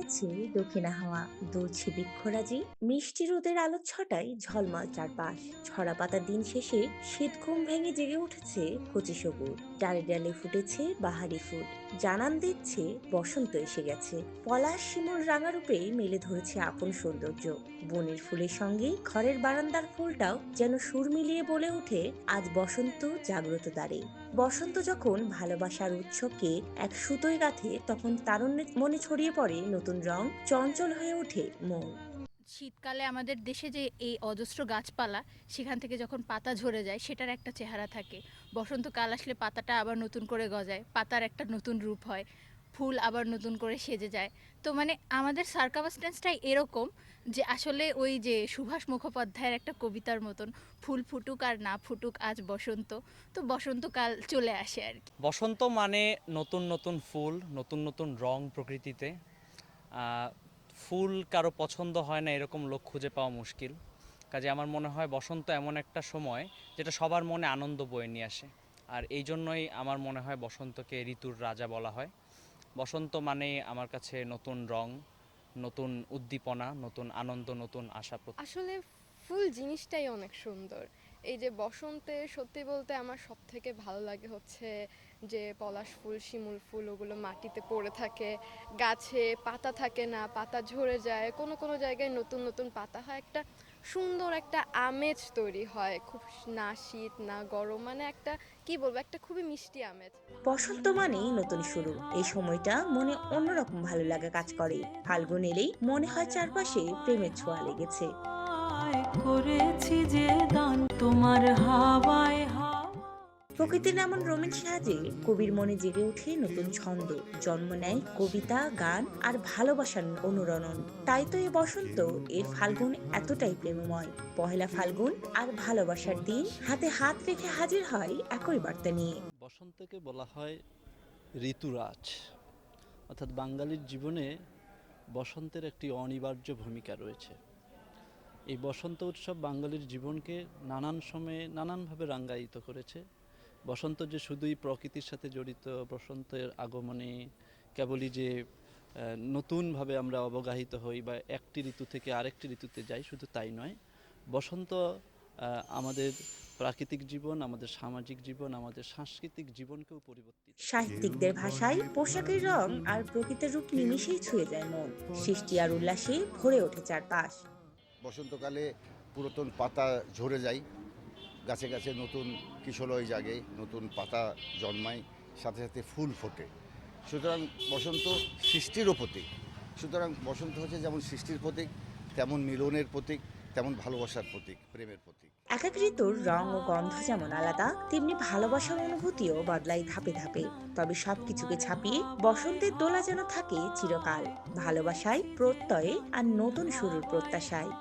বইছে দক্ষিণা হাওয়া, দুলছে বৃক্ষরাজি, মিষ্টি রোদের আলো ছটায় ঝলমল চারপাশ। ছড়া পাতার দিন শেষে শীত ঘুম ভেঙে জেগে উঠেছে কচি সবুজ, ডালে ডালে ফুটেছে বাহারি ফুল, জানান দিচ্ছে বসন্ত এসে গেছে। পলাশ শিমুল রাঙারূপে মেলে ধরেছে আপন সৌন্দর্য। বনের ফুলের সঙ্গে ঘরের বারান্দার ফুলটাও যেন সুর মিলিয়ে বলে ওঠে আজ বসন্ত জাগ্রত দ্বারে। বসন্ত যখন ভালোবাসার উৎসবকে এক সুতোয় গাঁথে, তখন তারুণ্যের মনে ছড়িয়ে পড়ে নতুন রং, চঞ্চল হয়ে ওঠে মন। শীতকালে আমাদের দেশে যে এই অজস্র গাছপালা, সেখান থেকে যখন পাতা ঝরে যায় সেটার একটা চেহারা থাকে। বসন্তকাল আসলে পাতাটা আবার নতুন করে গজায়, পাতার একটা নতুন রূপ হয়, ফুল আবার নতুন করে সেজে যায়। তো মানে আমাদের সার্কামস্টেন্সটাই এরকম যে আসলে ওই যে সুভাষ মুখোপাধ্যায়ের একটা কবিতার মতন, ফুল ফুটুক আর না ফুটুক আজ বসন্ত। তো বসন্তকাল চলে আসে আর কি। বসন্ত মানে নতুন নতুন ফুল, নতুন নতুন রং প্রকৃতিতে। ফুল কারো পছন্দ হয় না এরকম লোক খুঁজে পাওয়া মুশকিল। কাজে আমার মনে হয় বসন্ত এমন একটা সময় যেটা সবার মনে আনন্দ বয়ে নিয়ে আসে। আর এই জন্যই আমার মনে হয় বসন্তকে ঋতুর রাজা বলা হয়। বসন্ত মানে আমার কাছে নতুন রং, নতুন উদ্দীপনা, নতুন আনন্দ, নতুন আশা। আসলে ফুল জিনিসটাই অনেক সুন্দর। এই যে বসন্তে সত্যি বলতে আমার সব থেকে ভালো লাগে হচ্ছে যে পলাশ ফুল, শিমুল ফুল ওগুলো মাটিতে পড়ে থাকে, গাছে পাতা থাকে না, পাতা ঝরে যায়, কোনো কোনো জায়গায় নতুন নতুন পাতা হয়, একটা সুন্দর একটা আমেজ তৈরি হয়, খুব না শীত না গরম, মানে একটা কি বলবো, একটা খুবই মিষ্টি আমেজ। বসন্ত মানেই নতুন শুরু। এই সময়টা মনে অন্যরকম ভালো লাগা কাজ করে। ফাল্গুন এলেই মনে হয় চারপাশে প্রেমের ছোঁয়া লেগেছে। করেছি যে দান তোমার হাওয়ায় প্রকৃতির এমন রঙিন সাজে কবির মনে জেগে ওঠে নতুন ছন্দ, জন্ম নেয় কবিতা, গান আর ভালোবাসার অনুরণন। তাই তো এ বসন্ত, এ ফাল্গুন এতটাই প্রেমময়। পহেলা ফাল্গুন আর ভালোবাসার দিন হাতে হাত রেখে হাজির হয় একই বার্তা নিয়ে। বসন্তকে বলা হয় ঋতুরাজ, অর্থাৎ বাঙালির জীবনে বসন্তের একটি অনিবার্য ভূমিকা রয়েছে। এই বসন্ত উৎসব বাঙালির জীবনকে নানান সময়ে নানানভাবে রাঙ্গায়িত করেছে। বসন্ত যে শুধুই প্রকৃতির সাথে জড়িত, বসন্তের আগমনে কেবলই যে নতুনভাবে আমরা অবগাহিত হই বা একটি ঋতু থেকে আরেকটি ঋতুতে যাই, শুধু তাই নয়। বসন্ত আমাদের প্রাকৃতিক জীবন, আমাদের সামাজিক জীবন, আমাদের সাংস্কৃতিক জীবনকেও পরিবর্তিত। সাহিত্যিকদের ভাষায় পোশাকের রং আর প্রকৃতির রূপ নিমিশেই ছুঁয়ে যায় মন। সৃষ্টি আর উল্লাসে ভরে ওঠে চারপাশ। বসন্তকালে পুরাতন পাতা ঝরে যায়, গাছে গাছে নতুন কিশলয় জাগে, নতুন পাতা জন্মায়, সাথে সাথে ফুল ফোটে। সুতরাং বসন্ত সৃষ্টিরও প্রতীক। সুতরাং বসন্ত হচ্ছে যেমন সৃষ্টির প্রতীক, তেমন মিলনের প্রতীক, তেমন ভালোবাসার প্রতীক, প্রেমের প্রতীক। এক এক ঋতুর রং ও গন্ধ যেমন আলাদা, তেমনি ভালোবাসার অনুভূতিও বদলায় ধাপে ধাপে। তবে সবকিছুকে ছাপিয়ে বসন্তের দোলা যেন থাকে চিরকাল, ভালোবাসায়, প্রত্যয়ে আর নতুন শুরুর প্রত্যাশায়।